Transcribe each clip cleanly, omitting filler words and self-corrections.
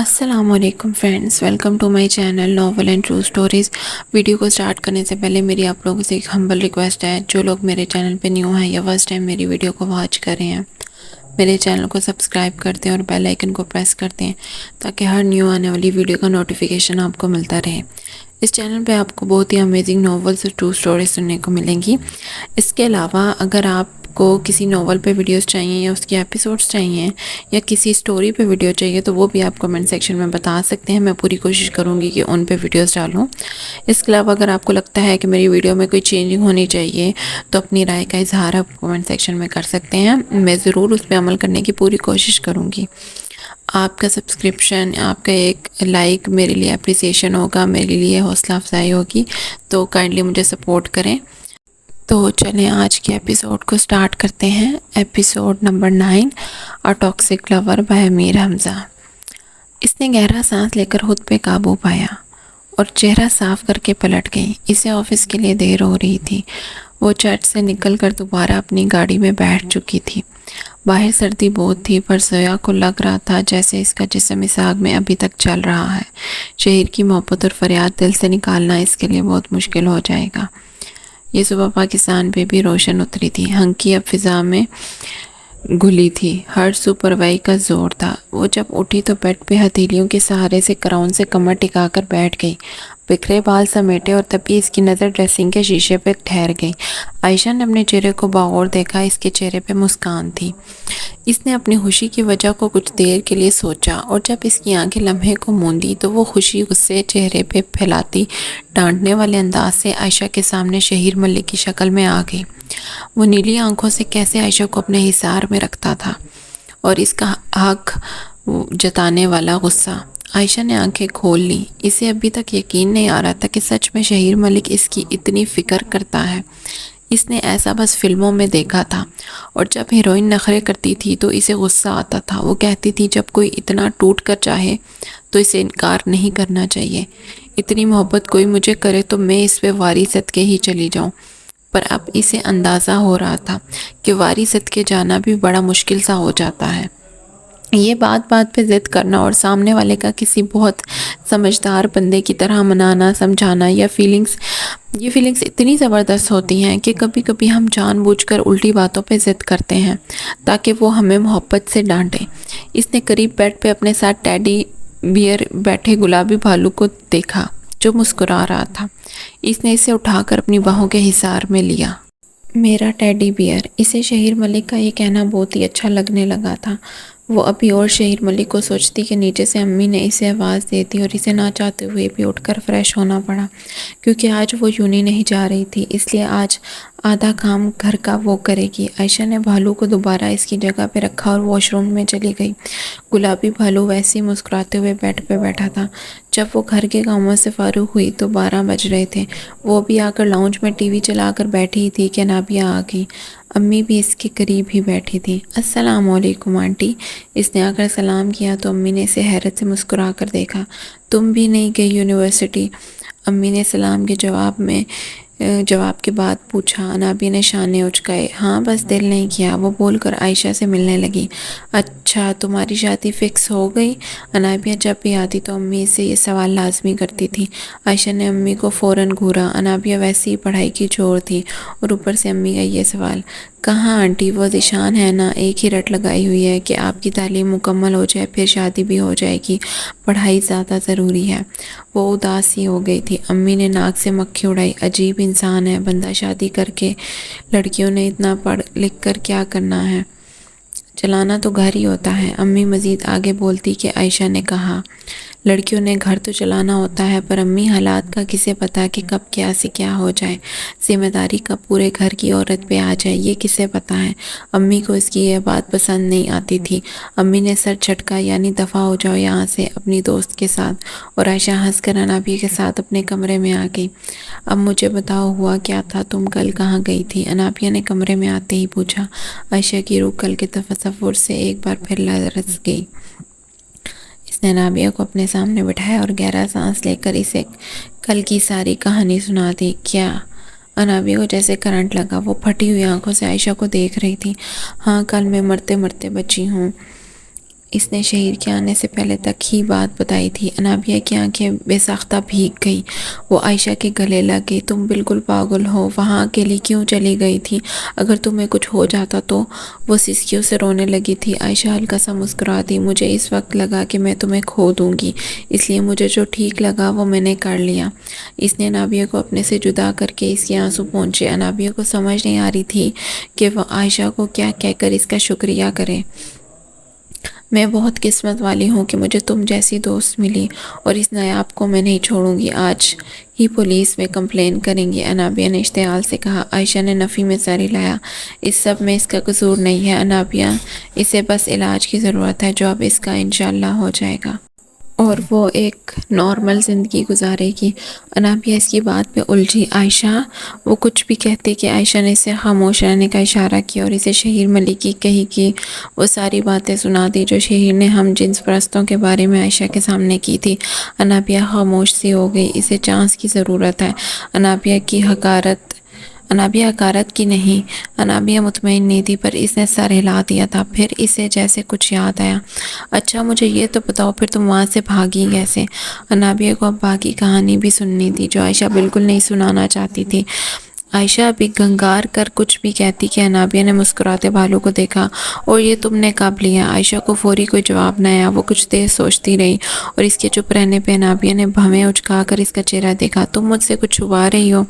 السلام علیکم friends, welcome to my channel novel and true stories. Video کو start کرنے سے پہلے میری آپ لوگوں سے ایک ہمبل ریکویسٹ ہے، جو لوگ میرے چینل پہ نیو ہیں یا فرسٹ ٹائم میری ویڈیو کو واچ کر رہے ہیں، میرے چینل کو سبسکرائب کرتے ہیں اور بیل آئیکن کو پریس کرتے ہیں تاکہ ہر نیو آنے والی ویڈیو کا نوٹیفیکیشن آپ کو ملتا رہے۔ اس چینل پہ آپ کو بہت ہی امیزنگ ناولز اور ٹرو سٹوریز سننے کو ملیں گی۔ اس کے علاوہ اگر آپ کو کسی ناول پہ ویڈیوز چاہیے یا اس کے ایپیسوڈز چاہیے یا کسی سٹوری پہ ویڈیو چاہیے تو وہ بھی آپ کمنٹ سیکشن میں بتا سکتے ہیں۔ میں پوری کوشش کروں گی کہ ان پہ ویڈیوز ڈالوں۔ اس کے علاوہ اگر آپ کو لگتا ہے کہ میری ویڈیو میں کوئی چینجنگ ہونی چاہیے تو اپنی رائے کا اظہار آپ کمنٹ سیکشن میں کر سکتے ہیں، میں ضرور اس پہ عمل کرنے کی پوری کوشش کروں گی۔ آپ کا سبسکرپشن، آپ کا ایک لائک میرے لیے اپریسیشن ہوگا، میرے لیے حوصلہ افزائی ہوگی، تو کائنڈلی مجھے سپورٹ کریں۔ تو چلیں آج کے ایپیسوڈ کو سٹارٹ کرتے ہیں۔ Episode number 9، a toxic love by Amir Hamza. اس نے گہرا سانس لے کر خود پہ قابو پایا اور چہرہ صاف کر کے پلٹ گئی۔ اسے آفس کے لیے دیر ہو رہی تھی۔ وہ چرچ سے نکل کر دوبارہ اپنی گاڑی میں بیٹھ چکی تھی۔ باہر سردی بہت تھی، پر زویا کو لگ رہا تھا جیسے اس کا جسم اس آگ میں ابھی تک چل رہا ہے۔ شہر کی محبت اور فریاد دل سے نکالنا اس کے لیے بہت مشکل ہو جائے گا۔ یہ صبح پاکستان پہ بھی روشن اتری تھی۔ ہنکی اب فضا میں گھلی تھی، ہر سو پروائی کا زور تھا۔ وہ جب اٹھی تو بیڈ پہ ہتھیلیوں کے سہارے سے کراؤن سے کمر ٹکا کر بیٹھ گئی، بکھرے بال سمیٹے، اور تبھی اس کی نظر ڈریسنگ کے شیشے پہ ٹھہر گئی۔ عائشہ نے اپنے چہرے کو باغور دیکھا، اس کے چہرے پہ مسکان تھی۔ اس نے اپنی خوشی کی وجہ کو کچھ دیر کے لیے سوچا، اور جب اس کی آنکھیں لمحے کو موندی تو وہ خوشی غصے چہرے پہ پھیلاتی ڈانٹنے والے انداز سے عائشہ کے سامنے شہیر ملک کی شکل میں آ گئی۔ وہ نیلی آنکھوں سے کیسے عائشہ کو اپنے حصار میں رکھتا تھا، اور اس کا حق جتانے والا غصہ۔ عائشہ نے آنکھیں کھول لی۔ اسے ابھی تک یقین نہیں آ رہا تھا کہ سچ میں شہیر ملک اس کی اتنی فکر کرتا ہے۔ اس نے ایسا بس فلموں میں دیکھا تھا، اور جب ہیروئن نخرے کرتی تھی تو اسے غصہ آتا تھا۔ وہ کہتی تھی جب کوئی اتنا ٹوٹ کر چاہے تو اسے انکار نہیں کرنا چاہیے۔ اتنی محبت کوئی مجھے کرے تو میں اس پہ واری صدقے ہی چلی جاؤں۔ پر اب اسے اندازہ ہو رہا تھا کہ واری صدقے جانا بھی بڑا مشکل سا ہو جاتا ہے۔ یہ بات بات پہ ضد کرنا اور سامنے والے کا کسی بہت سمجھدار بندے کی طرح منانا، سمجھانا، یہ فیلنگز اتنی زبردست ہوتی ہیں کہ کبھی کبھی ہم جان بوجھ کر الٹی باتوں پہ ضد کرتے ہیں تاکہ وہ ہمیں محبت سے ڈانٹیں۔ اس نے قریب بیڈ پہ اپنے ساتھ ٹیڈی بیئر بیٹھے گلابی بھالو کو دیکھا جو مسکرا رہا تھا۔ اس نے اسے اٹھا کر اپنی باہوں کے حصار میں لیا۔ میرا ٹیڈی بیئر۔ اسے شہیر ملک کا یہ کہنا بہت ہی اچھا لگنے لگا تھا۔ وہ ابھی اور شہیر ملک کو سوچتی کہ نیچے سے امی نے اسے آواز دے دی، اور اسے نہ چاہتے ہوئے بھی اٹھ کر فریش ہونا پڑا، کیونکہ آج وہ یونی نہیں جا رہی تھی، اس لیے آج آدھا کام گھر کا وہ کرے گی۔ عائشہ نے بھالو کو دوبارہ اس کی جگہ پہ رکھا اور واش روم میں چلی گئی۔ گلابی بھالو ویسے ہی مسکراتے ہوئے بیڈ پہ بیٹھا تھا۔ جب وہ گھر کے کاموں سے فارغ ہوئی تو 12 بج رہے تھے۔ وہ بھی آ کر لاؤنج میں ٹی وی چلا کر بیٹھی تھی کہ نابیہ آ گئی۔ امی بھی اس کے قریب ہی بیٹھی تھی۔ السلام علیکم آنٹی۔ اس نے آ کر سلام کیا تو امی نے اسے حیرت سے مسکرا کر دیکھا۔ تم بھی نہیں گئی یونیورسٹی؟ امی نے سلام کے جواب کے بعد پوچھا۔ انابیہ نے شانے اچکائے۔ ہاں بس دل نہیں کیا، وہ بول کر عائشہ سے ملنے لگی۔ اچھا تمہاری شادی فکس ہو گئی؟ انابیہ جب بھی آتی تو امی سے یہ سوال لازمی کرتی تھی۔ عائشہ نے امی کو فوراً گھورا۔ انابیہ ویسے ہی پڑھائی کی چور تھی، اور اوپر سے امی کا یہ سوال۔ کہاں آنٹی، وہ ذیشان ہے نا، ایک ہی رٹ لگائی ہوئی ہے کہ آپ کی تعلیم مکمل ہو جائے پھر شادی بھی ہو جائے گی، پڑھائی زیادہ ضروری ہے۔ وہ اداس سی ہو گئی تھی۔ امی نے ناک سے مکھی اڑائی۔ عجیب انسان ہے بندہ، شادی کر کے لڑکیوں نے اتنا پڑھ لکھ کر کیا کرنا ہے، چلانا تو گھر ہی ہوتا ہے۔ امی مزید آگے بولتی کہ عائشہ نے کہا لڑکیوں نے گھر تو چلانا ہوتا ہے، پر امی حالات کا کسے پتا کہ کب کیا سے کیا ہو جائے، ذمہ داری کب پورے گھر کی عورت پہ آ جائے، یہ کسے پتا ہے۔ امی کو اس کی یہ بات پسند نہیں آتی تھی۔ امی نے سر جھٹکا، یعنی دفع ہو جاؤ یہاں سے اپنی دوست کے ساتھ، اور عائشہ ہنس کر انابیہ کے ساتھ اپنے کمرے میں آ گئی۔ اب مجھے بتاؤ ہوا کیا تھا، تم کل کہاں گئی تھی؟ انابیہ نے کمرے میں آتے ہی پوچھا۔ عائشہ کی روح کل کے تصور سے ایک بار پھر لرز گئی۔ اس نے انابیہ کو اپنے سامنے بٹھایا اور گہرا سانس لے کر اسے کل کی ساری کہانی سنا دی۔ کیا؟ انابیہ کو جیسے کرنٹ لگا۔ وہ پھٹی ہوئی آنکھوں سے عائشہ کو دیکھ رہی تھی۔ ہاں کل میں مرتے مرتے بچی ہوں۔ اس نے شہیر کے آنے سے پہلے تک ہی بات بتائی تھی۔ انابیہ کی آنکھیں بے ساختہ بھیگ گئی، وہ عائشہ کے گلے لگ گئی۔ تم بالکل پاگل ہو، وہاں اکیلی کیوں چلی گئی تھی؟ اگر تمہیں کچھ ہو جاتا تو؟ وہ سسکیوں سے رونے لگی تھی۔ عائشہ ہلکا سا مسکرا دی۔ مجھے اس وقت لگا کہ میں تمہیں کھو دوں گی، اس لیے مجھے جو ٹھیک لگا وہ میں نے کر لیا۔ اس نے انابیہ کو اپنے سے جدا کر کے اس کے آنسو پونچھے۔ انابیہ کو سمجھ نہیں آ رہی تھی کہ وہ عائشہ کو کیا کہہ کر اس کا شکریہ کرے۔ میں بہت قسمت والی ہوں کہ مجھے تم جیسی دوست ملی، اور اس نایاب کو میں نہیں چھوڑوں گی، آج ہی پولیس میں کمپلین کریں گی، انابیہ نے اشتعال سے کہا۔ عائشہ نے نفی میں سر ہلایا۔ اس سب میں اس کا قصور نہیں ہے انابیہ، اسے بس علاج کی ضرورت ہے جو اب اس کا انشاءاللہ ہو جائے گا، اور وہ ایک نارمل زندگی گزارے گی۔ انابیہ اس کی بات پہ الجھی۔ عائشہ، وہ کچھ بھی کہتی کہ عائشہ نے اسے خاموش رہنے کا اشارہ کیا اور اسے شہیر ملک کی کہی کی وہ ساری باتیں سنا دی جو شہیر نے ہم جنس پرستوں کے بارے میں عائشہ کے سامنے کی تھی۔ انابیہ خاموش سی ہو گئی۔ اسے چانس کی ضرورت ہے۔ انابیہ حقارت کی نہیں، انابیہ مطمئن نہیں تھی، پر اس نے سر ہلا دیا تھا۔ پھر اسے جیسے کچھ یاد آیا۔ اچھا مجھے یہ تو بتاؤ، پھر تم وہاں سے بھاگی کیسے؟ انابیہ کو اب باقی کہانی بھی سننی تھی جو عائشہ بالکل نہیں سنانا چاہتی تھی۔ عائشہ ابھی گنگار کر کچھ بھی کہتی کہ انابیہ نے مسکراتے بھالو کو دیکھا۔ اور یہ تم نے کب لیا؟ عائشہ کو فوری کوئی جواب نہ آیا۔ وہ کچھ دیر سوچتی رہی، اور اس کے چپ رہنے پہ انابیہ نے بھویں اچکا کر اس کا چہرہ دیکھا۔ تم مجھ سے کچھ چھپا رہی ہو؟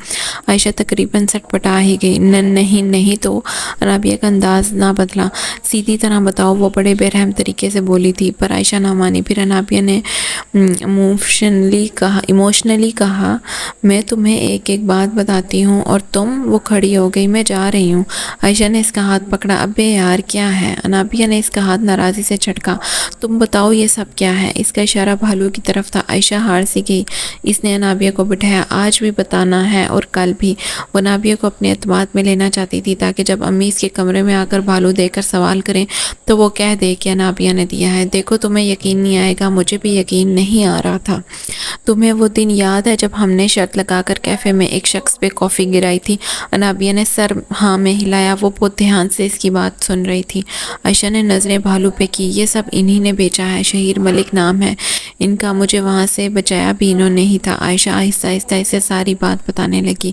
عائشہ تقریباً سٹپٹا ہی گئی۔ نہیں تو۔ انابیہ کا انداز نہ بدلا۔ سیدھی طرح بتاؤ، وہ بڑے بے رحم طریقے سے بولی تھی، پر عائشہ نہ مانی۔ پھر انابیہ نے ایموشنلی کہا، میں تمہیں ایک ایک بات بتاتی ہوں اور تم؟ وہ کھڑی ہو گئی۔ میں جا رہی ہوں۔ عائشہ نے اس کا ہاتھ پکڑا۔ ابے یار کیا ہے؟ انابیہ نے اس کا ہاتھ ناراضی سے جھٹکا۔ تم بتاؤ یہ سب کیا ہے؟ اس کا اشارہ بھالو کی طرف تھا۔ عائشہ ہار سی گئی۔ اس نے انابیہ کو بٹھایا۔ آج بھی بتانا ہے اور کل بھی۔ وہ انابیہ کو اپنے اعتماد میں لینا چاہتی تھی تاکہ جب امی اس کے کمرے میں آ کر بھالو دے کر سوال کریں تو وہ کہہ دے کہ انابیہ نے دیا ہے۔ دیکھو تمہیں یقین نہیں آئے گا، مجھے بھی یقین نہیں آ رہا تھا۔ تمہیں وہ دن یاد ہے جب ہم نے شرط لگا کر کیفے میں ایک شخص پہ کافی گرائی تھی؟ انابیہ نے سر ہاں میں ہلایا۔ وہ بہت دھیان سے اس کی بات سن رہی تھی۔ عائشہ نے نظریں بھالو پہ کی۔ یہ سب انہی نے بیچا ہے، شہیر ملک نام ہے ان کا، مجھے وہاں سے بچایا بھی انہوں نے ہی تھا۔ عائشہ آہستہ آہستہ اسے ساری بات بتانے لگی۔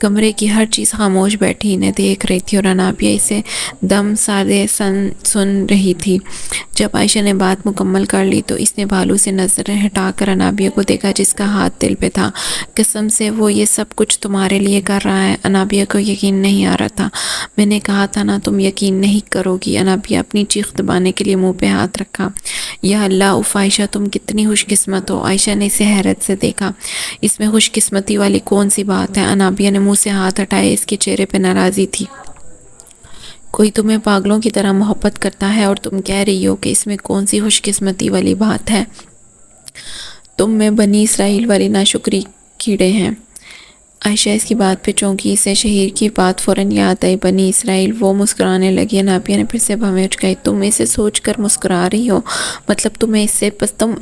کمرے کی ہر چیز خاموش بیٹھی انہیں دیکھ رہی تھی، اور انابیہ اسے دم سادے سن رہی تھی۔ جب عائشہ نے بات مکمل کر لی تو اس نے بھالو سے نظریں ہٹا کر انابیہ کو دیکھا جس کا ہاتھ دل پہ تھا۔ قسم سے وہ یہ سب کچھ تمہارے لیے کر رہا ہے؟ انابیہ کو یقین نہیں آ رہا تھا۔ میں نے کہا تھا نا تم یقین نہیں کرو گی۔ انابیہ اپنی چیخ دبانے کے لیے منہ پہ ہاتھ رکھا۔ یا اللہ، اف عائشہ تم کتنی خوش قسمت ہو۔ عائشہ نے اسے حیرت سے دیکھا۔ اس میں خوش قسمتی والی کون سی بات ہے؟ انابیہ نے منہ سے ہاتھ ہٹائے۔ اس کے چہرے پہ ناراضی تھی۔ کوئی تمہیں پاگلوں کی طرح محبت کرتا ہے اور تم کہہ رہی ہو کہ اس میں کون سی خوش قسمتی والی بات ہے؟ تم میں بنی اسرائیل والی ناشکری کیڑے ہیں۔ عائشہ اس کی بات پہ چونکی۔ اسے شہیر کی بات فوراً یاد آئی، بنی اسرائیل۔ وہ مسکرانے لگی۔ انابیہ نے پھر سے بھویں اچکائی۔ تم اسے سوچ کر مسکرا رہی ہو؟ مطلب تم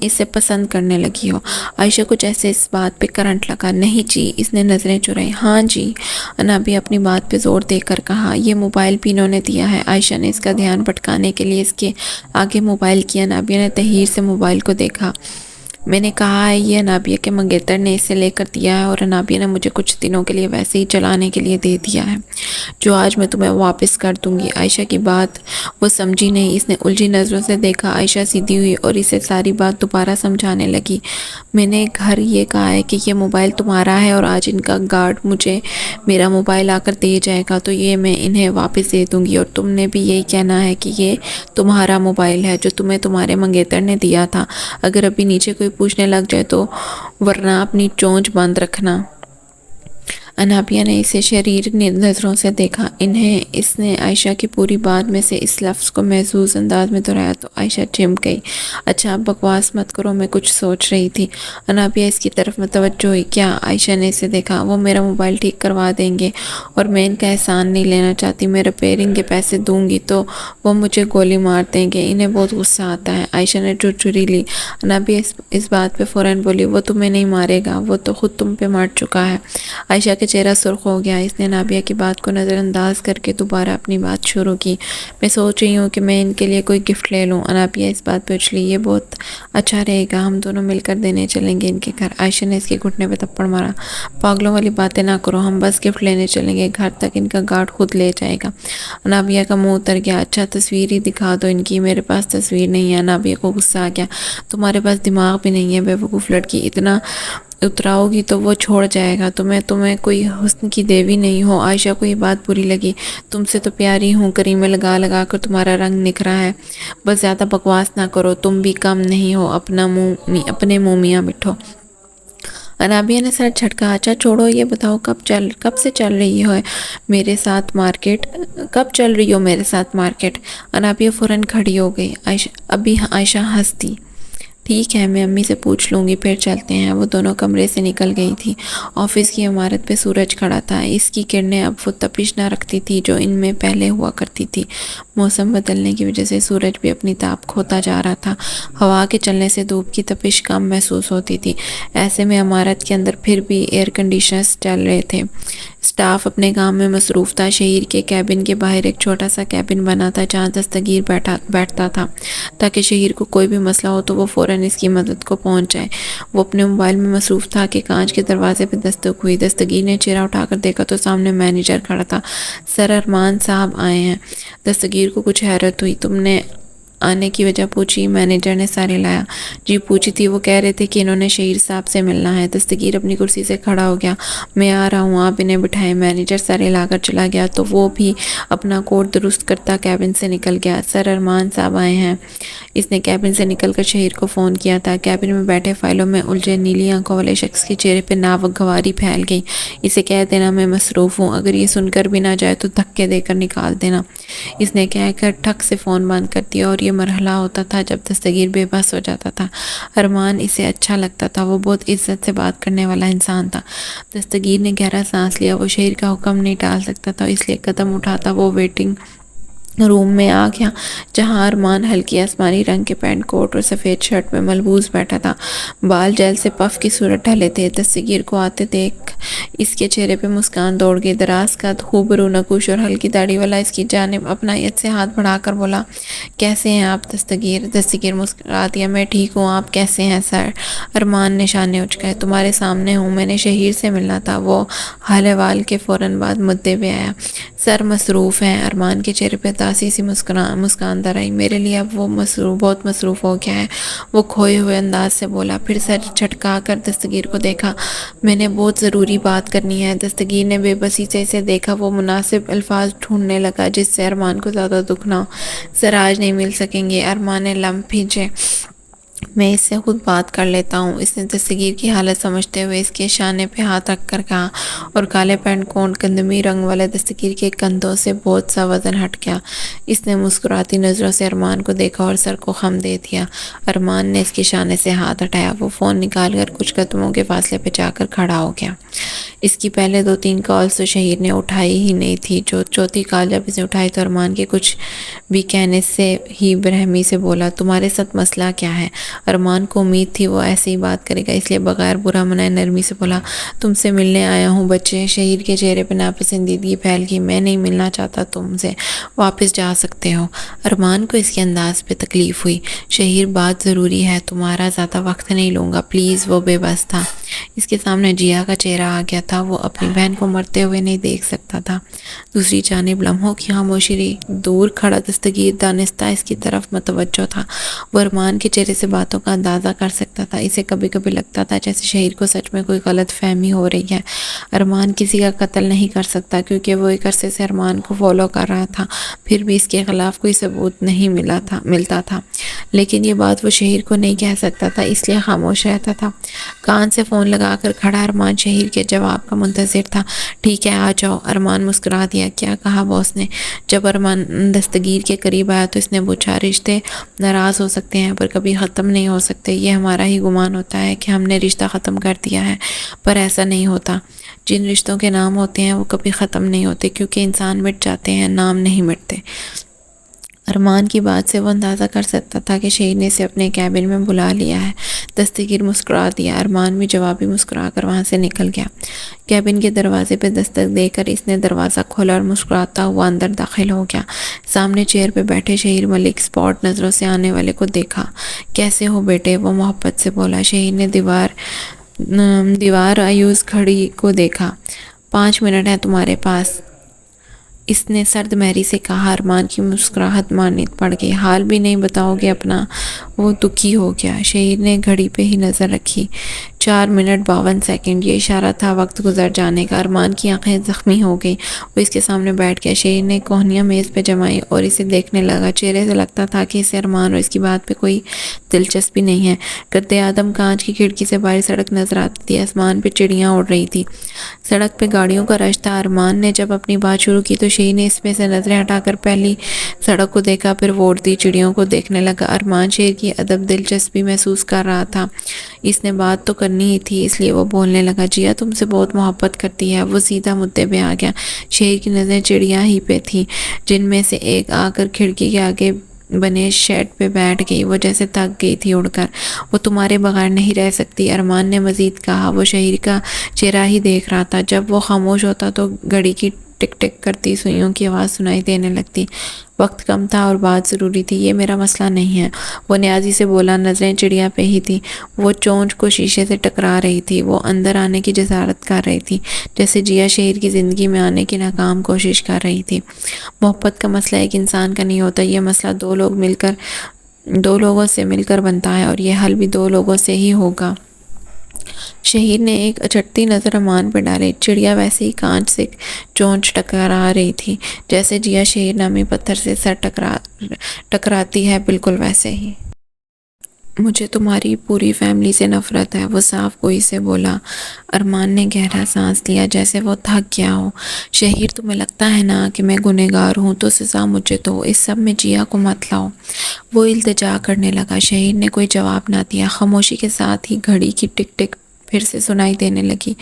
اسے پسند کرنے لگی ہو؟ عائشہ کو جیسے اس بات پہ کرنٹ لگا۔ نہیں جی، اس نے نظریں چرائی۔ ہاں جی، انابیہ اپنی بات پہ زور دے کر کہا۔ یہ موبائل بھی انہوں نے دیا ہے۔ عائشہ نے اس کا دھیان بھٹکانے کے لیے اس کے آگے موبائل کیا۔ انابیہ نے تحیر سے موبائل کو دیکھا۔ میں نے کہا ہے یہ انابیہ کے منگیتر نے اسے لے کر دیا ہے، اور انابیہ نے مجھے کچھ دنوں کے لیے ویسے ہی چلانے کے لیے دے دیا ہے، جو آج میں تمہیں واپس کر دوں گی۔ عائشہ کی بات وہ سمجھی نہیں۔ اس نے الجھی نظروں سے دیکھا۔ عائشہ سیدھی ہوئی اور اسے ساری بات دوبارہ سمجھانے لگی۔ میں نے گھر یہ کہا ہے کہ یہ موبائل تمہارا ہے، اور آج ان کا گارڈ مجھے میرا موبائل آ کر دے جائے گا تو یہ میں انہیں واپس دے دوں گی، اور تم نے بھی یہی کہنا ہے کہ یہ تمہارا موبائل ہے جو تمہیں تمہارے منگیتر نے دیا تھا۔ اگر ابھی نیچے کوئی پوچھنے لگ جائے تو ورنہ اپنی چونچ بند رکھنا۔ انابیہ نے اسے شریر نظروں سے دیکھا۔ اس نے عائشہ کی پوری بات میں سے اس لفظ کو محظوظ انداز میں دہرایا تو عائشہ چمک گئی۔ اچھا اب بکواس مت کرو، میں کچھ سوچ رہی تھی۔ انابیہ اس کی طرف متوجہ ہوئی۔ کیا؟ عائشہ نے اسے دیکھا۔ وہ میرا موبائل ٹھیک کروا دیں گے، اور میں ان کا احسان نہیں لینا چاہتی۔ میں ریپیئرنگ کے پیسے دوں گی تو وہ مجھے گولی مار دیں گے، انہیں بہت غصہ آتا ہے۔ عائشہ نے چرچری لی۔ انابیہ اس بات پہ فوراً بولی، وہ تمہیں نہیں مارے گا، وہ تو خود تم پہ مار چکا ہے۔ عائشہ کا چہرہ سرخ ہو گیا۔ اس نے نابیہ کی بات کو نظر انداز کر کے دوبارہ اپنی بات شروع کی۔ میں سوچ رہی ہوں کہ میں ان کے لیے کوئی گفٹ لے لوں۔ نابیہ اس بات پہ اچھلی، یہ بہت اچھا رہے گا، ہم دونوں مل کر دینے چلیں گے ان کے گھر۔ عائشہ نے اس کے گھٹنے پہ تھپڑ مارا۔ پاگلوں والی باتیں نہ کرو، ہم بس گفٹ لینے چلیں گے، گھر تک ان کا گارڈ خود لے جائے گا۔ نابیہ کا منہ اتر گیا۔ اچھا تصویر ہی دکھا دو ان کی۔ میرے پاس تصویر نہیں ہے۔ نابیہ کو غصہ آ گیا۔ تمہارے پاس دماغ بھی نہیں ہے بیوقوف لڑکی، اتنا اتراؤ گی تو وہ چھوڑ جائے گا تمہیں کوئی حسن کی دیوی نہیں ہو۔ عائشہ کو یہ بات بری لگی۔ تم سے تو پیاری ہوں، کریمیں لگا لگا کر تمہارا رنگ نکھرا ہے، بس زیادہ بکواس نہ کرو، تم بھی کم نہیں ہو، اپنے منہ میاں بٹھو۔ نابیہ نے سر جھٹکا۔ اچھا چھوڑو، یہ بتاؤ کب سے چل رہی ہو میرے ساتھ مارکیٹ؟ نابیہ فوراً کھڑی ہو گئی۔ عائشہ ہنس دی۔ ٹھیک ہے، میں امی سے پوچھ لوں گی، پھر چلتے ہیں۔ وہ دونوں کمرے سے نکل گئی تھی۔ آفس کی عمارت پہ سورج کھڑا تھا۔ اس کی کرنیں اب وہ تپش نہ رکھتی تھی جو ان میں پہلے ہوا کرتی تھی۔ موسم بدلنے کی وجہ سے سورج بھی اپنی تاپ کھوتا جا رہا تھا۔ ہوا کے چلنے سے دھوپ کی تپش کم محسوس ہوتی تھی۔ ایسے میں عمارت کے اندر پھر بھی ایئر کنڈیشنرز چل رہے تھے۔ سٹاف اپنے کام میں مصروف تھا۔ شہیر کے کیبن کے باہر ایک چھوٹا سا کیبن بنا تھا جہاں دستگیر بیٹھتا تھا تاکہ شہیر کو کوئی بھی مسئلہ ہو تو وہ فوراً اس کی مدد کو پہنچ جائے۔ وہ اپنے موبائل میں مصروف تھا کہ کانچ کے دروازے پہ دستک ہوئی۔ دستگیر نے چہرہ اٹھا کر دیکھا تو سامنے مینیجر کھڑا تھا۔ سر ارمان صاحب آئے ہیں۔ دستگیر کو کچھ حیرت ہوئی۔ تم نے آنے کی وجہ پوچھی؟ مینیجر نے سر ہلایا۔ جی پوچھی تھی، وہ کہہ رہے تھے کہ انہوں نے شہیر صاحب سے ملنا ہے۔ دستگیر اپنی کرسی سے کھڑا ہو گیا۔ میں آ رہا ہوں، آپ انہیں بٹھائیں۔ مینیجر سر ہلا کر چلا گیا تو وہ بھی اپنا کوٹ درست کرتا کیبن سے نکل گیا۔ سر ارمان صاحب آئے ہیں۔ اس نے کیبن سے نکل کر شہیر کو فون کیا تھا۔ کیبن میں بیٹھے فائلوں میں الجھے نیلی آنکھوں والے شخص کے چہرے پہ ناگواری پھیل گئی۔ اسے کہہ دینا میں مصروف ہوں، اگر یہ سن کر بھی نہ جائے تو دھکے دے کر نکال دینا۔ اس نے کہہ کر ٹھک سے فون بند کر دیا۔ اور یہ مرحلہ ہوتا تھا جب دستگیر بے بس ہو جاتا تھا۔ ارمان اسے اچھا لگتا تھا، وہ بہت عزت سے بات کرنے والا انسان تھا۔ دستگیر نے گہرا سانس لیا۔ وہ شہیر کا حکم نہیں ٹال سکتا تھا، اس لیے قدم اٹھاتا وہ ویٹنگ روم میں آ گیا جہاں ارمان ہلکی آسمانی رنگ کے پینٹ کوٹ اور سفید شرٹ میں ملبوس بیٹھا تھا۔ بال جیل سے پف کی صورت ڈھلے تھے۔ دستگیر کو آتے دیکھ اس کے چہرے پہ مسکان دوڑ گئی۔ دراز قد، خوبرو نقوش اور ہلکی داڑھی والا اس کی جانب اپنائیت سے ہاتھ بڑھا کر بولا، کیسے ہیں آپ دستگیر مسکرا دیا۔ میں ٹھیک ہوں، آپ کیسے ہیں سر؟ ارمان نشانے اچکائے۔ تمہارے سامنے ہوں، میں نے شہیر سے ملنا تھا۔ وہ حال احوال کے فوراً بعد مدعے پہ آیا۔ سر مصروف ہیں۔ ارمان کے چہرے پہ اداسی سی مسکان در آئی۔ میرے لیے اب وہ بہت مصروف ہو گیا ہے، وہ کھوئے ہوئے انداز سے بولا۔ پھر سر جھٹکا کر دستگیر کو دیکھا۔ میں نے بہت ضروری بات کرنی ہے۔ دستگیر نے بے بسی سے اسے دیکھا۔ وہ مناسب الفاظ ڈھونڈنے لگا جس سے ارمان کو زیادہ دکھ نہ ہو۔ سر آج نہیں مل سکیں گے۔ ارمان نے لمح بھیجے۔ میں اس سے خود بات کر لیتا ہوں، اس نے دستگیر کی حالت سمجھتے ہوئے اس کے شانے پہ ہاتھ رکھ کر کہا، اور کالے پینٹ کوٹ گندمی رنگ والے دستگیر کے کندھوں سے بہت سا وزن ہٹ گیا۔ اس نے مسکراتی نظروں سے ارمان کو دیکھا اور سر کو خم دے دیا۔ ارمان نے اس کے شانے سے ہاتھ ہٹایا۔ وہ فون نکال کر کچھ قدموں کے فاصلے پہ جا کر کھڑا ہو گیا۔ اس کی پہلے 2-3 کالز تو شہیر نے اٹھائی ہی نہیں تھی۔ چوتھی کال جب اس نے اٹھائی تو ارمان کے کچھ بھی کہنے سے ہی برہمی سے بولا، تمہارے ساتھ مسئلہ کیا ہے؟ ارمان کو امید تھی وہ ایسے ہی بات کرے گا، اس لیے بغیر برا منائے نرمی سے بولا، تم سے ملنے آیا ہوں بچے۔ شہیر کے چہرے پہ ناپسندیدگی پھیل گئی۔ میں نہیں ملنا چاہتا تم سے، واپس جا سکتے ہو۔ ارمان کو اس کے انداز پہ تکلیف ہوئی۔ شہیر بات ضروری ہے، تمہارا زیادہ وقت نہیں لوں گا پلیز۔ وہ بے بس تھا۔ اس کے سامنے جیا کا چہرہ آ گیا تھا۔ وہ اپنی بہن کو مرتے ہوئے نہیں دیکھ سکتا تھا۔ دوسری جانب لمحوں کی خاموشی رہی۔ دور کھڑا دستگیر دانستہ اس کی طرف متوجہ تھا۔ وہ ارمان کے چہرے سے باتوں کا اندازہ کر سکتا تھا۔ اسے کبھی کبھی لگتا تھا جیسے شہیر کو سچ میں کوئی غلط فہمی ہو رہی ہے۔ ارمان کسی کا قتل نہیں کر سکتا کیونکہ وہ ایک عرصے سے ارمان کو فالو کر رہا تھا، پھر بھی اس کے خلاف کوئی ثبوت نہیں ملتا تھا، لیکن یہ بات وہ شہیر کو نہیں کہہ سکتا تھا، اس لیے خاموش رہتا تھا۔ کان سے فون لگا کر کھڑا ارمان شہیر کے جواب کا منتظر تھا۔ ٹھیک ہے، آ جاؤ۔ ارمان مسکرا دیا۔ کیا کہا باس نے؟ جب ارمان دستگیر کے قریب آیا تو اس نے پوچھا، رشتے ناراض ہو سکتے ہیں پر کبھی ختم نہیں ہو سکتے۔ یہ ہمارا ہی گمان ہوتا ہے کہ ہم نے رشتہ ختم کر دیا ہے، پر ایسا نہیں ہوتا۔ جن رشتوں کے نام ہوتے ہیں وہ کبھی ختم نہیں ہوتے کیونکہ انسان مٹ جاتے ہیں، نام نہیں مٹتے۔ ارمان کی بات سے وہ اندازہ کر سکتا تھا کہ شہیر نے اسے اپنے کیبن میں بلا لیا ہے۔ دستگیر مسکرا دیا۔ ارمان بھی جوابی مسکرا کر وہاں سے نکل گیا۔ کیبن کے دروازے پہ دستک دے کر اس نے دروازہ کھولا اور مسکراتا ہوا اندر داخل ہو گیا۔ سامنے چیئر پہ بیٹھے شہیر ملک اسپاٹ نظروں سے آنے والے کو دیکھا۔ کیسے ہو بیٹے؟ وہ محبت سے بولا۔ شہیر نے دیوار آیوز کھڑی کو دیکھا۔ 5 منٹ ہے تمہارے پاس، اس نے سرد مہری سے کہا۔ ارمان کی مسکراہٹ مانند پڑ گئی۔ حال بھی نہیں بتاؤ گے اپنا؟ وہ دکھی ہو گیا۔ شہیر نے گھڑی پہ ہی نظر رکھی۔ 4 منٹ 52 سیکنڈ، یہ اشارہ تھا وقت گزر جانے کا۔ ارمان کی آنکھیں زخمی ہو گئی، وہ اس کے سامنے بیٹھ گیا۔ شہیر نے کوہنیاں میز پہ جمائی اور اسے دیکھنے لگا۔ چہرے سے لگتا تھا کہ اسے ارمان اور اس کی بات پہ کوئی دلچسپی نہیں ہے۔ قد آدم کانچ کی کھڑکی سے باہر سڑک نظر آتی تھی۔ آسمان پہ چڑیاں اڑ رہی تھی، سڑک پہ گاڑیوں کا رش تھا۔ ارمان نے جب اپنی بات شروع کی تو شہیر نے اس پہ سے نظریں ہٹا کر پہلی سڑک کو دیکھا، پھر وہ اڑتی چڑیوں کو دیکھنے لگا۔ ارمان شہیر کی ادب دلچسپی محسوس کر رہا تھا۔ اس نے بات تو کرنی ہی تھی، اس لیے وہ بولنے لگا۔ جیا تم سے بہت محبت کرتی ہے۔ وہ سیدھا مدعے پہ آ گیا۔ شہیر کی نظریں چڑیاں ہی پہ تھیں، جن میں سے ایک آ کر کھڑکی کے آگے بنے شیڈ پہ بیٹھ گئی۔ وہ جیسے تھک گئی تھی اڑ کر۔ وہ تمہارے بغیر نہیں رہ سکتی، ارمان نے مزید کہا۔ وہ شہیر کا چہرہ ہی دیکھ رہا تھا۔ جب وہ خاموش ہوتا تو گھڑی کی ٹک ٹک کرتی سوئیوں کی آواز سنائی دینے لگتی۔ وقت کم تھا اور بات ضروری تھی۔ یہ میرا مسئلہ نہیں ہے، وہ نیازی سے بولا۔ نظریں چڑیا پہ ہی تھی۔ وہ چونچ کو شیشے سے ٹکرا رہی تھی۔ وہ اندر آنے کی جسارت کر رہی تھی، جیسے جیا شہیر کی زندگی میں آنے کی ناکام کوشش کر رہی تھی۔ محبت کا مسئلہ ایک انسان کا نہیں ہوتا، یہ مسئلہ دو لوگوں سے مل کر بنتا ہے، اور یہ حل بھی 2 لوگوں سے ہی ہوگا۔ شہیر نے ایک اچٹتی نظر ارمان پہ ڈالی۔ چڑیا ویسے ہی کانچ سے چونچ ٹکرا رہی تھی، جیسے جیا شہیر نامی پتھر سے سر ٹکراتی ہے، بالکل ویسے ہی۔ مجھے تمہاری پوری فیملی سے نفرت ہے، وہ صاف گوئی سے بولا۔ ارمان نے گہرا سانس لیا، جیسے وہ تھک گیا ہو۔ شہیر تمہیں لگتا ہے نا کہ میں گنہگار ہوں، تو سزا مجھے دو، اس سب میں جیا کو مت لاؤ۔ وہ التجا کرنے لگا۔ شہیر نے کوئی جواب نہ دیا۔ خاموشی کے ساتھ ہی گھڑی کی ٹک ٹک پھر سے سنائی دینے لگی۔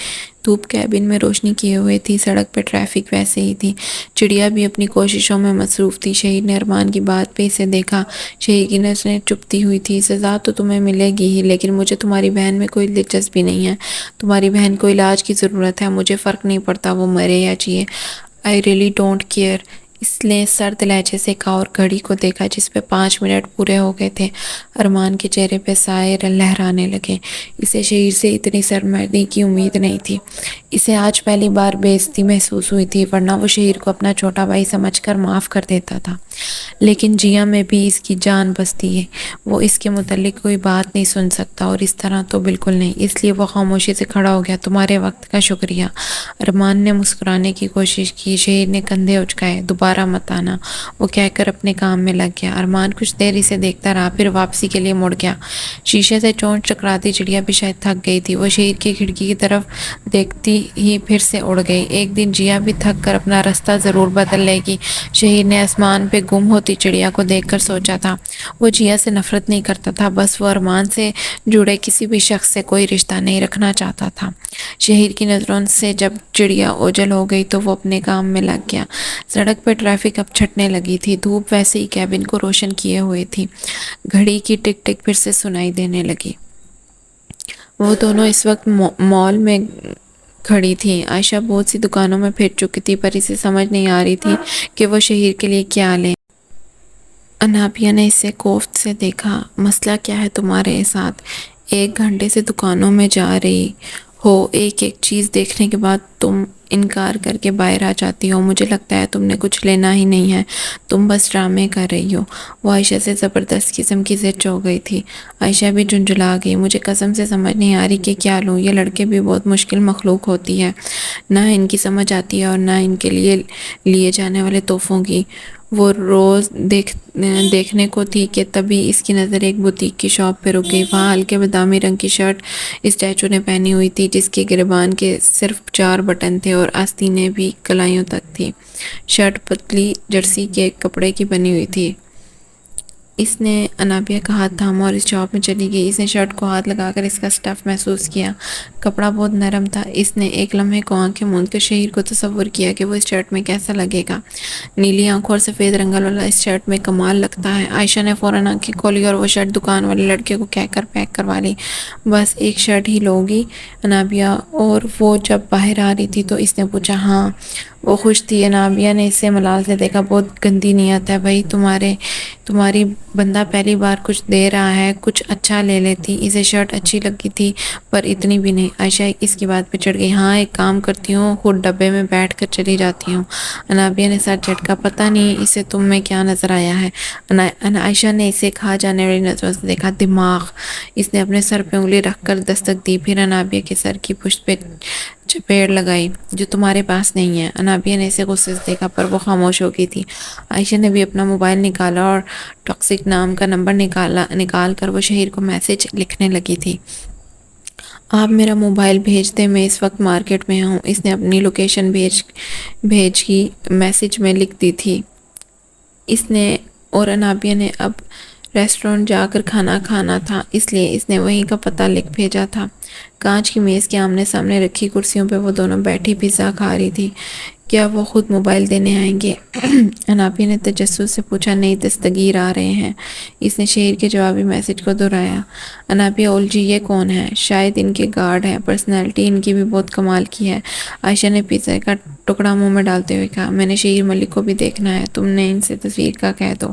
دھوپ کیبن میں روشنی کیے ہوئے تھی، سڑک پہ ٹریفک ویسے ہی تھی، چڑیا بھی اپنی کوششوں میں مصروف تھی۔ شہیر نے ارمان کی بات پہ اسے دیکھا۔ شہیر کی نظریں چپتی ہوئی تھی۔ سزا تو تمہیں ملے گی ہی، لیکن مجھے تمہاری بہن میں کوئی دلچسپی نہیں ہے۔ تمہاری بہن کو علاج کی ضرورت ہے، مجھے فرق نہیں پڑتا وہ مرے یا جیے۔ I really don't care، اس نے سرد لہجے سے کہا اور گھڑی کو دیکھا جس پہ 5 منٹ پورے ہو گئے تھے۔ ارمان کے چہرے پہ سائے لہرانے لگے۔ اسے شہیر سے اتنی سرمردی کی امید نہیں تھی۔ اسے آج پہلی بار بے عزتی محسوس ہوئی تھی، ورنہ وہ شہیر کو اپنا چھوٹا بھائی سمجھ کر معاف کر دیتا تھا۔ لیکن جیا میں بھی اس کی جان بستی ہے، وہ اس کے متعلق کوئی بات نہیں سن سکتا، اور اس طرح تو بالکل نہیں۔ اس لیے وہ خاموشی سے کھڑا ہو گیا۔ تمہارے وقت کا شکریہ۔ ارمان نے مسکرانے کی کوشش کی۔ شہیر نے کندھے اچکائے۔ دوبارہ مت آنا، وہ کہہ کر اپنے کام میں لگ گیا۔ ارمان کچھ دیر اسے دیکھتا رہا، پھر واپسی کے لیے مڑ گیا۔ شیشے سے چونچ ٹکراتی چڑیا بھی شاید تھک گئی تھی۔ وہ شہیر کی کھڑکی کی طرف دیکھتی ہی پھر سے اڑ گئی۔ ایک دن جیا بھی تھک کر اپنا راستہ ضرور بدل لے گی، شہیر نے آسمان پہ گم ہوتی چڑیا کو دیکھ کر سوچا تھا۔ وہ جیا سے نفرت نہیں کرتا تھا، بس وہ ارمان سے جڑے کسی بھی شخص سے کوئی رشتہ نہیں رکھنا چاہتا تھا۔ شہیر کی نظروں سے جب چڑیا اوجھل ہو گئی تو وہ اپنے کام میں لگ گیا۔ سڑک پہ ٹریفک اب چھٹنے لگی تھی۔ دھوپ ویسے ہی کیبن کو روشن کیے ہوئے تھی۔ گھڑی کی ٹک ٹک پھر سے سنائی دینے لگی۔ وہ دونوں اس وقت مال میں کھڑی تھی۔ عائشہ بہت سی دکانوں میں پھر چکی تھی، پر اسے سمجھ نہیں آ رہی تھی کہ وہ شہیر کے لیے کیا لیں۔ انابیہ نے اسے کوفت سے دیکھا۔ مسئلہ کیا ہے تمہارے ساتھ؟ 1 گھنٹے سے دکانوں میں جا رہی ہو، ایک چیز دیکھنے کے بعد تم انکار کر کے باہر آ جاتی ہو۔ مجھے لگتا ہے تم نے کچھ لینا ہی نہیں ہے، تم بس ڈرامے کر رہی ہو۔ وہ عائشہ سے زبردست قسم کی ضد ہو گئی تھی۔ عائشہ بھی جھنجھلا گئی۔ مجھے قسم سے سمجھ نہیں آ رہی کہ کیا لوں۔ یہ لڑکے بھی بہت مشکل مخلوق ہوتی ہے، نہ ان کی سمجھ آتی ہے اور نہ ان کے لیے جانے والے تحفوں کی۔ وہ روز دیکھنے کو تھی کہ تبھی اس کی نظر ایک بوتیک کی شاپ پہ رک گئی۔ وہاں ہلکے بادامی رنگ کی شرٹ اسٹیچو نے پہنی ہوئی تھی، جس کے گریبان کے صرف 4 بٹن تھے اور آستینیں بھی کلائیوں تک تھی۔ شرٹ پتلی جرسی کے کپڑے کی بنی ہوئی تھی۔ اس نے انابیہ کا ہاتھ تھاما اور اس شاپ میں چلی گئی۔ اس نے شرٹ کو ہاتھ لگا کر اس کا سٹف محسوس کیا۔ کپڑا بہت نرم تھا۔ اس نے ایک لمحے کو آنکھیں موند کر شہیر کو تصور کیا کہ وہ اس شرٹ میں کیسا لگے گا۔ نیلی آنکھوں اور سفید رنگل والا اس شرٹ میں کمال لگتا ہے۔ عائشہ نے فوراً آنکھیں کھولی اور وہ شرٹ دکان والے لڑکے کو کہہ کر پیک کروا لی۔ بس ایک شرٹ ہی لوگی انابیہ؟ اور وہ جب باہر آ رہی تھی تو اس نے پوچھا۔ ہاں۔ وہ خوش تھی۔ انابیہ نے اسے ملال سے دیکھا۔ بہت گندی نیت ہے بھائی تمہاری، بندہ پہلی بار کچھ دے رہا ہے، کچھ اچھا لے لیتی۔ اسے شرٹ اچھی لگی تھی پر اتنی بھی نہیں۔ عائشہ اس کی بات پہ چڑھ گئی۔ ہاں ایک کام کرتی ہوں، خود ڈبے میں بیٹھ کر چلی جاتی ہوں۔ انابیہ نے سر جھٹکا۔ پتہ نہیں اسے تم میں کیا نظر آیا ہے۔ عائشہ نے اسے کھا جانے والی نظروں سے دیکھا۔ دماغ۔ اس نے اپنے سر پہ انگلی رکھ کر دستک دی، پھر انابیہ کے سر کی پشت پہ چپیڑ لگائی۔ جو تمہارے پاس نہیں ہے۔ انابیہ نے اسے غصے سے دیکھا پر وہ خاموش ہو گئی تھی۔ عائشہ نے بھی اپنا موبائل نکالا اور ٹاکسک نام کا نمبر نکال کر وہ شہیر کو میسج لکھنے لگی تھی۔ آپ میرا موبائل بھیج دیں، میں اس وقت مارکیٹ میں ہوں۔ اس نے اپنی لوکیشن بھیج کی میسج میں لکھ دی تھی۔ اس نے اور انابیہ نے اب ریسٹورنٹ جا کر کھانا کھانا تھا، اس لیے اس نے وہیں کا پتہ لکھ بھیجا تھا۔ کانچ کی میز کے آمنے سامنے رکھی کرسیوں پہ وہ دونوں بیٹھی پیزا کھا رہی تھی۔ کیا وہ خود موبائل دینے آئیں گے؟ انابیہ نے تجسس سے پوچھا۔ نہیں، دستگیر آ رہے ہیں۔ اس نے شہیر کے جوابی میسج کو دہرایا۔ انابیہ الجھی۔ یہ کون ہے؟ شاید ان کے گارڈ ہیں۔ پرسنالٹی ان کی بھی بہت کمال کی ہے۔ عائشہ نے پیزا کا ٹکڑا منہ میں ڈالتے ہوئے کہا۔ میں نے شہیر ملک کو بھی دیکھنا ہے، تم نے ان سے تصویر کا کہہ دو۔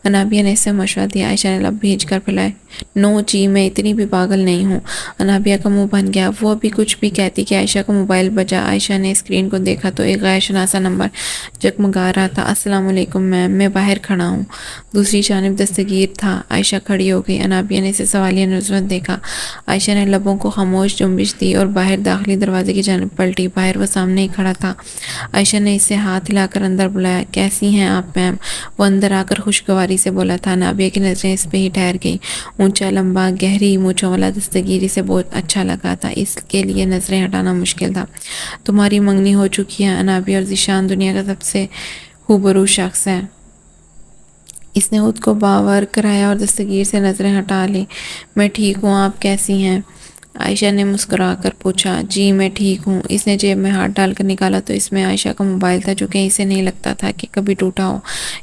انابیہ نے اس سے مشورہ دیا۔ عائشہ نے لب بھیج کر پھیلائے۔ نو جی، میں اتنی بھی پاگل نہیں ہوں۔ انابیہ کا منہ بن گیا۔ وہ ابھی کچھ بھی کہتی کہ عائشہ کا موبائل بجا۔ عائشہ نے اسکرین کو دیکھا تو ایک غیر شناسا نمبر جگمگا رہا تھا۔ السلام علیکم میم، میں باہر کھڑا ہوں۔ دوسری جانب دستگیر تھا۔ عائشہ کھڑی ہو گئی۔ انابیہ نے اسے سوالیہ نظروں سے دیکھا۔ عائشہ نے لبوں کو خاموش جنبش دی اور باہر داخلی دروازے کی جانب پلٹی۔ باہر وہ سامنے ہی کھڑا تھا۔ عائشہ نے اسے ہاتھ ہلا کر اندر بلایا۔ کیسی ہیں آپ میم؟ وہ اندر آ کر خوشگواری سے بولا تھا۔ انابیہ کی نظریں اس پہ ہی ٹھہر گئی۔ اونچا، لمبا، گہری مونچھوں والا دستگیر اسے بہت اچھا لگا تھا۔ اس کے لیے نظریں ہٹانا مشکل تھا۔ تمہاری منگنی ہو چکی ہے؟ انابیہ اور ذیشان دنیا کا سب سے خوبرو شخص ہے۔ اس نے خود کو باور کرایا اور دستگیر سے نظریں ہٹا لی۔ میں ٹھیک ہوں، آپ کیسی ہیں؟ عائشہ نے مسکرا کر پوچھا۔ جی میں ٹھیک ہوں۔ اس نے جیب میں ہاتھ ڈال کر نکالا تو اس میں عائشہ کا موبائل تھا، جو کہ اسے نہیں لگتا تھا کہ کبھی ٹوٹا ہو۔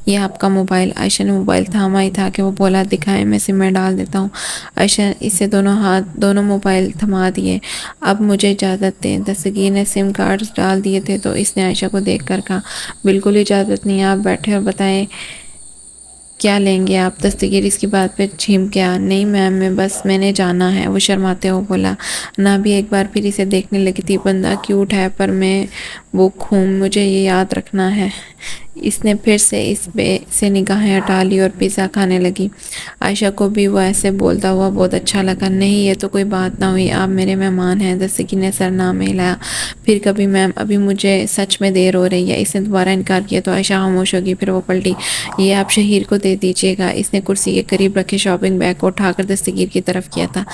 یہ آپ کا موبائل؟ عائشہ نے موبائل تھاما ہی تھا کہ وہ بولا۔ دکھائیں، میں سم میں ڈال دیتا ہوں۔ عائشہ اسے دونوں موبائل تھما دیے۔ اب مجھے اجازت دیں۔ دستگیر نے سم کارڈ ڈال دیے تھے تو اس نے عائشہ کو دیکھ کر کہا۔ بالکل اجازت نہیں، آپ بیٹھے اور بتائیں کیا لیں گے آپ؟ دستگیر اس کی بات پہ جھم گیا۔ نہیں میم، میں نے جانا ہے، وہ شرماتے ہوئے بولا۔ انابیہ ایک بار پھر اسے دیکھنے لگی تھی۔ بندہ کیوٹ ہے پر میں بک ہوں، مجھے یہ یاد رکھنا ہے۔ اس نے پھر سے اس پہ سے نگاہیں ہٹا لی اور پیزا کھانے لگی۔ عائشہ کو بھی وہ ایسے بولتا ہوا بہت اچھا لگا۔ نہیں یہ تو کوئی بات نہ ہوئی، آپ میرے مہمان ہیں۔ دستگیر نے سر نہ ہلایا۔ پھر کبھی میم، ابھی مجھے سچ میں دیر ہو رہی ہے۔ اس نے دوبارہ انکار کیا تو عائشہ خاموش ہوگی، پھر وہ پلٹی۔ یہ آپ شہیر کو دے دیجیے گا۔ اس نے کرسی کے قریب رکھے شاپنگ بیگ کو اٹھا کر دستگیر کی طرف کیا تھا۔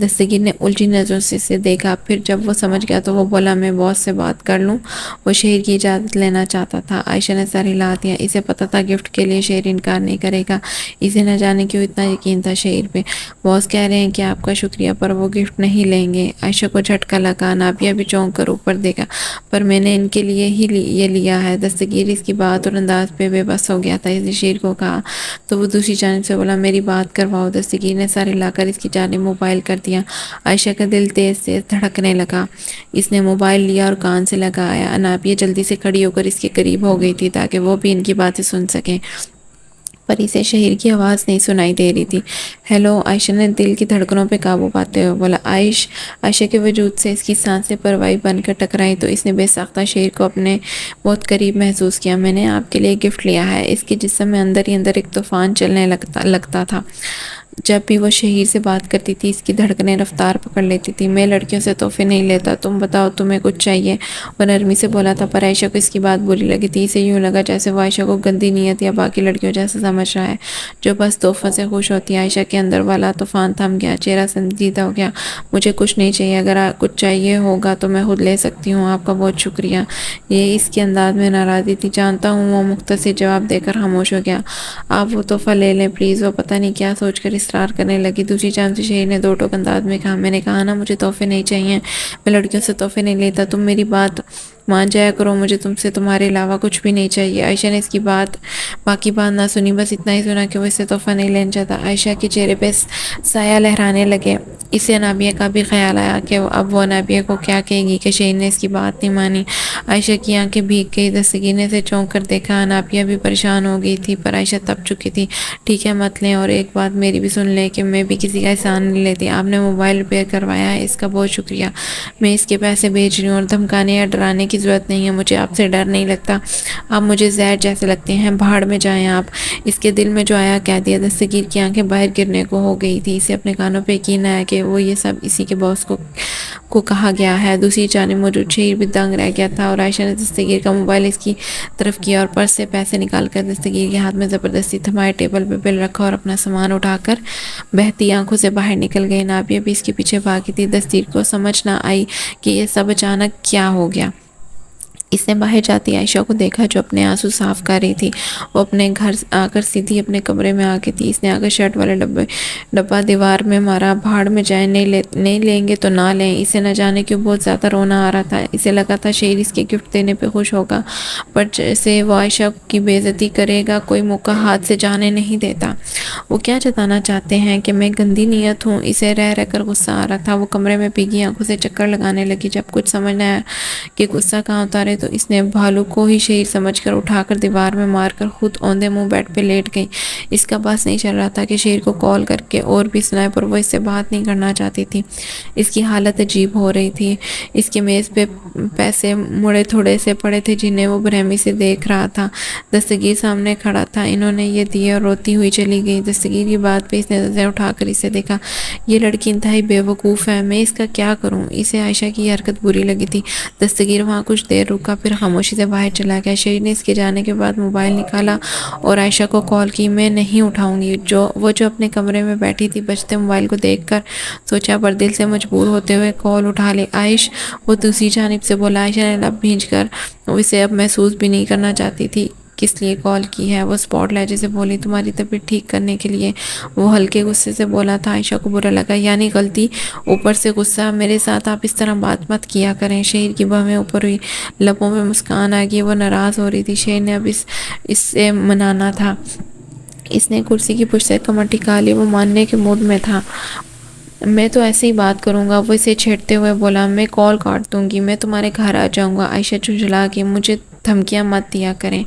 دستگیر نے الجھی نظروں سے اسے دیکھا، پھر جب وہ سمجھ گیا تو وہ بولا۔ میں باس سے بات کر لوں؟ وہ شہیر کی اجازت لینا چاہتا تھا۔ عائشہ نے سر ہلا دیا۔ اسے پتہ تھا گفٹ کے لیے شہیر انکار نہیں کرے گا۔ اسے نہ جانے کیوں اتنا یقین تھا شہیر پہ۔ باس کہہ رہے ہیں کہ آپ کا شکریہ پر وہ گفٹ نہیں لیں گے۔ عائشہ کو جھٹکا لگا۔ نابیہ بھی چونک کر اوپر دیکھا۔ پر میں نے ان کے لیے ہی یہ لیا ہے۔ دستگیر اس کی بات اور انداز پہ بے بس ہو گیا تھا۔ اس نے شہیر کو کہا تو وہ دوسری جانب سے بولا۔ میری بات کرواؤ۔ دستگیر نے سر ہلا کر اس کی جانب موبائل کر دیا۔ عائشہ کا دل تیز تیز دھڑکنے لگا۔ اس نے موبائل لیا اور کان سے لگایا۔ انابیہ جلدی سے کھڑی ہو کر اس کے قریب ہو گئی تھی تاکہ وہ بھی ان کی باتیں سن سکیں، پر اسے شہیر کی آواز نہیں سنائی دے رہی تھی۔ ہیلو، عائشہ نے دل کی دھڑکنوں پہ قابو پاتے ہوئے بولا۔ عائشہ کے وجود سے اس کی سانسیں پروائی بن کر ٹکرائیں تو اس نے بے ساختہ شہیر کو اپنے بہت قریب محسوس کیا۔ میں نے آپ کے لیے گفٹ لیا ہے۔ اس کے جسم میں اندر ہی اندر ایک طوفان چلنے لگتا تھا۔ جب بھی وہ شہیر سے بات کرتی تھی اس کی دھڑکنیں رفتار پکڑ لیتی تھی۔ میں لڑکیوں سے تحفے نہیں لیتا، تم بتاؤ تمہیں کچھ چاہیے؟ وہ نرمی سے بولا تھا، پر عائشہ کو اس کی بات بری لگی تھی۔ اسے یوں لگا جیسے وہ عائشہ کو گندی نیت یا باقی لڑکیوں جیسا سمجھ رہا ہے جو بس تحفوں سے خوش ہوتی ہے۔ عائشہ کے اندر والا طوفان تھم گیا، چہرہ سنجیدہ ہو گیا۔ مجھے کچھ نہیں چاہیے، اگر کچھ چاہیے ہوگا تو میں خود لے سکتی ہوں، آپ کا بہت شکریہ۔ یہ اس کے انداز میں ناراضی تھی۔ جانتا ہوں، وہ مختصر جواب دے کر خاموش ہو گیا۔ آپ وہ تحفہ لے لیں پلیز، وہ پتہ نہیں کیا سوچ کر اصرار کرنے لگی۔ دوسری جانب سے شہیر نے دو ٹوک انداز میں کہا، میں نے کہا نا مجھے تحفے نہیں چاہیے، میں لڑکیوں سے تحفے نہیں لیتا، تم میری بات مان جایا کرو، مجھے تم سے تمہارے علاوہ کچھ بھی نہیں چاہیے۔ عائشہ نے اس کی باقی بات نہ سنی، بس اتنا ہی سنا کہ وہ اس سے تحفہ نہیں لینا چاہتا۔ عائشہ کے چہرے پہ سایہ لہرانے لگے۔ اسے نابیہ کا بھی خیال آیا کہ اب وہ نابیہ کو کیا کہے گی کہ شہیر نے اس کی بات نہیں مانی۔ عائشہ کی آنکھیں بھیگ گئی۔ دستگیر نے اسے چونک کر دیکھا۔ نابیہ بھی پریشان ہو گئی تھی، پر عائشہ تپ چکی تھی۔ ٹھیک ہے مت لیں، اور ایک بات میری بھی سن لیں کہ میں بھی کسی کا احسان نہیں لیتی۔ آپ نے موبائل ریپیئر کروایا ہے، اس کا بہت شکریہ، میں اس کے پیسے بھیج رہی ہوں، اور دھمکانے یا ڈرانے کی ضرورت نہیں ہے، مجھے آپ سے ڈر نہیں لگتا، آپ مجھے زہر جیسے لگتے ہیں، بھاڑ میں جائیں آپ۔ اس کے دل میں جو آیا کہہ دیا۔ دستگیر کی آنکھیں باہر گرنے کو ہو گئی تھی۔ اسے اپنے کانوں پہ یقین آیا کہ وہ یہ سب اسی کے باس کو کہا گیا ہے۔ دوسری جانب موجود شہیر بھی دنگ رہ گیا تھا، اور عائشہ نے دستگیر کا موبائل اس کی طرف کیا اور پرس سے پیسے نکال کر دستگیر کے ہاتھ میں زبردستی تھمائے، ٹیبل پہ بل رکھا اور اپنا سامان اٹھا کر بہتی آنکھوں سے باہر نکل گئی۔ نابیہ بھی اس کے پیچھے بھاگی تھی۔ دستگیر کو سمجھ نہ آئی کہ یہ سب اچانک کیا ہو گیا۔ اس نے باہر جاتی عائشہ کو دیکھا جو اپنے آنسو صاف کر رہی تھی۔ وہ اپنے گھر آ کر سیدھی اپنے کمرے میں آ گئی تھی۔ اس نے آ کر شرٹ والے ڈبہ دیوار میں مارا، بھاڑ میں جائیں، نہیں لیں گے تو نہ لیں۔ اسے نہ جانے کیوں بہت زیادہ رونا آ رہا تھا۔ اسے لگا تھا شہیر اس کے گفٹ دینے پہ خوش ہوگا، پر جیسے وہ عائشہ کی بے عزتی کرے گا، کوئی موقع ہاتھ سے جانے نہیں دیتا۔ وہ کیا جتانا چاہتے ہیں کہ میں گندی نیت ہوں؟ اسے رہ رہ کر غصہ آ رہا تھا۔ وہ کمرے میں بھیگی آنکھوں سے چکر لگانے لگی۔ جب کچھ سمجھ نہ آیا کہ غصہ کہاں اتارے تو اس نے بھالو کو ہی شہیر سمجھ کر اٹھا کر دیوار میں مار کر خود اوندے منہ بیڈ پہ لیٹ گئی۔ اس کا بس نہیں چل رہا تھا کہ شہیر کو کال کر کے اور بھی سنائے، پر وہ اس سے بات نہیں کرنا چاہتی تھی۔ اس کی حالت عجیب ہو رہی تھی۔ اس کے میز پہ پیسے مڑے تھوڑے سے پڑے تھے جنہیں وہ برہمی سے دیکھ رہا تھا۔ دستگیر سامنے کھڑا تھا۔ انہوں نے یہ دیے اور روتی ہوئی چلی گئی۔ دستگیر کی بات پہ اس نے نظریں اٹھا کر اسے دیکھا۔ یہ لڑکی انتہائی بے وقوف ہے، میں اس کا کیا کروں؟ اسے عائشہ کی یہ حرکت بری لگی تھی۔ دستگیر وہاں کچھ دیر رکا، پھر خاموشی سے باہر چلا گیا۔ شہیر نے اس کے جانے کے بعد موبائل نکالا اور عائشہ کو کال کی۔ میں نہیں اٹھاؤں گی۔ وہ جو اپنے کمرے میں بیٹھی تھی، بجتے موبائل کو دیکھ کر سوچا، پر دل سے مجبور ہوتے ہوئے کال اٹھا لی۔ عائش، وہ دوسری جانب سے بولا۔ عائشہ نے لب بھینچ کر اسے اب محسوس بھی نہیں کرنا چاہتی تھی کس لیے کال کی ہے۔ وہ اسپاٹ لہجے سے بولی، تمہاری طبیعت ٹھیک کرنے کے لیے۔ وہ ہلکے غصے سے بولا تھا۔ عائشہ کو برا لگا، یعنی غلطی اوپر سے غصہ، میرے ساتھ آپ اس طرح بات مت کیا کریں۔ شہیر کی بھویں اوپر ہوئی، لبوں میں مسکان آ گئی۔ وہ ناراض ہو رہی تھی۔ شہیر نے اب اس سے منانا تھا۔ اس نے کرسی کی پشت سے کمر ٹکا لی۔ وہ ماننے کے موڈ میں تھا۔ میں تو ایسے ہی بات کروں گا، وہ اسے چھیڑتے ہوئے بولا۔ میں کال کاٹ دوں گی، میں تمہارے گھر آ جاؤں گا۔ عائشہ جھنجھلا گئی، مجھے دھمکیاں مت دیا کریں۔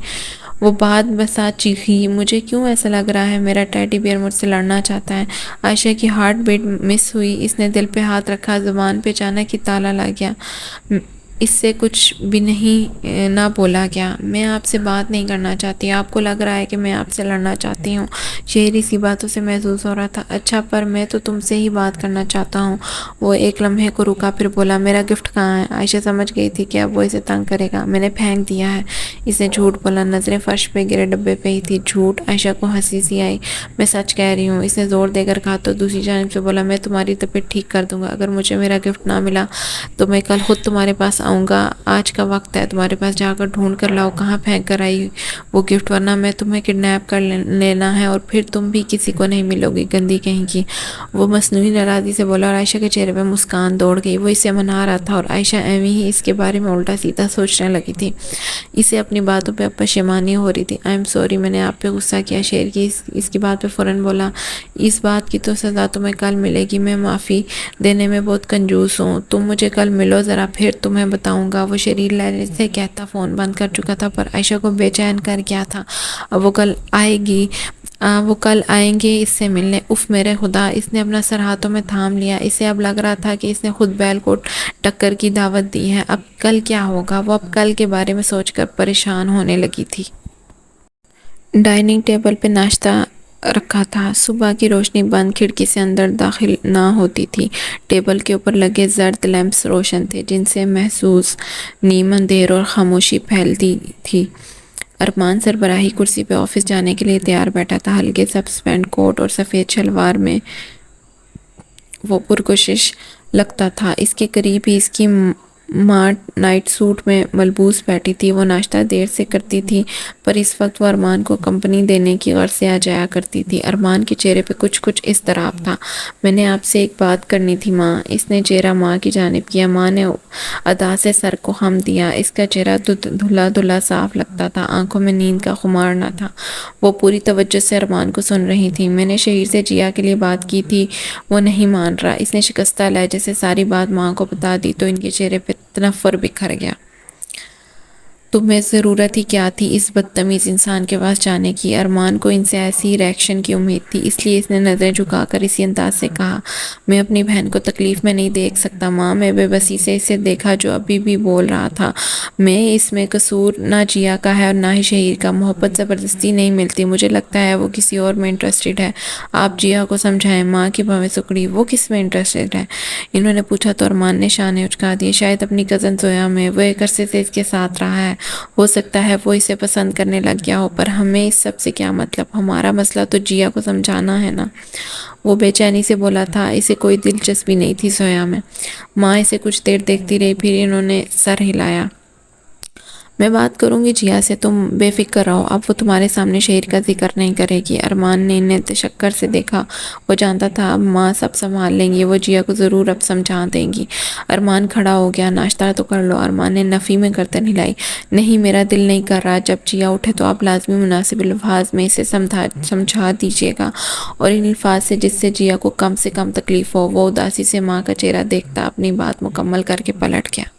وہ بات بسات چیخی، مجھے کیوں ایسا لگ رہا ہے میرا ٹیڈی بیئر مجھ سے لڑنا چاہتا ہے؟ عائشہ کی ہارٹ بیٹ مس ہوئی۔ اس نے دل پہ ہاتھ رکھا، زبان پہ اچانک ہی تالا لگ گیا۔ اس سے کچھ بھی نہ بولا گیا۔ میں آپ سے بات نہیں کرنا چاہتی، آپ کو لگ رہا ہے کہ میں آپ سے لڑنا چاہتی ہوں۔ شہیر اس کی باتوں سے محظوظ ہو رہا تھا۔ اچھا، پر میں تو تم سے ہی بات کرنا چاہتا ہوں۔ وہ ایک لمحے کو رکا، پھر بولا، میرا گفٹ کہاں ہے؟ عائشہ سمجھ گئی تھی کہ اب وہ اسے تنگ کرے گا۔ میں نے پھینک دیا ہے، اس نے جھوٹ بولا۔ نظریں فرش پہ گرے ڈبے پہ ہی تھی۔ جھوٹ؟ عائشہ کو ہنسی سی آئی۔ میں سچ کہہ رہی ہوں، اس نے زور دے کر کہا۔ تو دوسری جانب سے بولا، میں تمہاری طبیعت ٹھیک کر دوں گا، اگر مجھے میرا گفٹ نہ ملا تو میں کل خود تمہارے پاس آؤں گا۔ آج کا وقت ہے، تمہارے پاس جا کر ڈھونڈ کر لاؤ کہاں پھینک کر آئی وہ گفٹ، ورنہ میں تمہیں کڈنیپ کر لینا ہے اور پھر تم بھی کسی کو نہیں ملو گی، گندی کہیں کی۔ وہ مصنوعی ناراضی سے بولا، اور عائشہ کے چہرے پہ مسکان دوڑ گئی۔ وہ اسے منا رہا تھا اور عائشہ ایویں ہی اس کے بارے میں الٹا سیدھا سوچنے لگی تھی۔ اسے اپنی باتوں پہ اب پشیمانی ہو رہی تھی۔ آئی ایم سوری، میں نے آپ پہ غصہ کیا۔ شہر کی اس کی بات پہ فوراً بولا، اس بات کی تو سزا تمہیں کل ملے گی، میں معافی دینے میں بہت کنجوس ہوں، تم مجھے کل ملو ذرا، پھر تمہیں بتاؤں گا۔ وہ شریر لہجے سے کہتا فون بند کر چکا تھا، پر عائشہ کو بے چین کر گیا تھا۔ اب وہ کل آئیں گے اس سے ملنے۔ اف میرے خدا، اس نے اپنا سر ہاتھوں میں تھام لیا۔ اسے اب لگ رہا تھا کہ اس نے خود بیل کو ٹکر کی دعوت دی ہے۔ اب کل کیا ہوگا؟ وہ اب کل کے بارے میں سوچ کر پریشان ہونے لگی تھی۔ ڈائننگ ٹیبل پہ ناشتہ رکھا تھا۔ صبح کی روشنی بند کھڑکی سے اندر داخل نہ ہوتی تھی۔ ٹیبل کے اوپر لگے زرد لیمپس روشن تھے جن سے محسوس نیم اندھیر اور خاموشی پھیلتی تھی۔ ارمان سربراہی کرسی پہ آفس جانے کے لیے تیار بیٹھا تھا۔ ہلکے سبز پینٹ کوٹ اور سفید شلوار میں وہ پرکشش لگتا تھا۔ اس کے قریب ہی اس کی ماں نائٹ سوٹ میں ملبوس بیٹھی تھی۔ وہ ناشتہ دیر سے کرتی تھی پر اس وقت وہ ارمان کو کمپنی دینے کی غرض سے آ جایا کرتی تھی۔ ارمان کے چہرے پہ کچھ اضطراب تھا۔ میں نے آپ سے ایک بات کرنی تھی ماں۔ اس نے چہرہ ماں کی جانب کیا۔ ماں نے ادا سے سر کو خم دیا۔ اس کا چہرہ دھلا دھلا صاف لگتا تھا، آنکھوں میں نیند کا خمار نہ تھا۔ وہ پوری توجہ سے ارمان کو سن رہی تھی۔ میں نے شہیر سے جیا کے لیے بات کی تھی، وہ نہیں مان رہا۔ اس نے شکستہ لہجے سے ساری بات ماں کو بتا دی تو ان کے چہرے پہ تنفر بکھر گیا۔ تمہیں ضرورت ہی کیا تھی اس بدتمیز انسان کے پاس جانے کی؟ ارمان کو ان سے ایسی ریاکشن کی امید تھی، اس لیے اس نے نظریں جھکا کر اسی انداز سے کہا، میں اپنی بہن کو تکلیف میں نہیں دیکھ سکتا ماں۔ میں بے بسی سے اسے دیکھا جو ابھی بھی بول رہا تھا۔ میں اس میں قصور نہ جیا کا ہے اور نہ ہی شہیر کا۔ محبت زبردستی نہیں ملتی، مجھے لگتا ہے وہ کسی اور میں انٹرسٹڈ ہے۔ آپ جیا کو سمجھائیں۔ ماں کی بھویں سکڑی۔ وہ کس میں انٹرسٹڈ ہے؟ انہوں نے پوچھا تو ارمان نے شانے اچکا دیے۔ شاید اپنی کزن زویا میں، وہ ایک عرصے سے اس کے ساتھ رہا ہے، ہو سکتا ہے وہ اسے پسند کرنے لگ گیا ہو، پر ہمیں اس سب سے کیا مطلب؟ ہمارا مسئلہ تو جیا کو سمجھانا ہے نا۔ وہ بے چینی سے بولا تھا۔ اسے کوئی دلچسپی نہیں تھی زویا میں۔ ماں اسے کچھ دیر دیکھتی رہی، پھر انہوں نے سر ہلایا۔ میں بات کروں گی جیا سے، تم بے فکر رہو، اب وہ تمہارے سامنے شہیر کا ذکر نہیں کرے گی۔ ارمان نے انہیں تشکر سے دیکھا۔ وہ جانتا تھا اب ماں سب سنبھال لیں گی، وہ جیا کو ضرور اب سمجھا دیں گی۔ ارمان کھڑا ہو گیا۔ ناشتہ تو کر لو۔ ارمان نے نفی میں گردن ہلائی۔ نہیں، میرا دل نہیں کر رہا۔ جب جیا اٹھے تو آپ لازمی مناسب الفاظ میں اسے سمجھا دیجیے گا، اور ان الفاظ سے جس سے جیا کو کم تکلیف ہو۔ وہ اداسی سے ماں کا چہرہ دیکھتا اپنی بات مکمل کر کے پلٹ گیا۔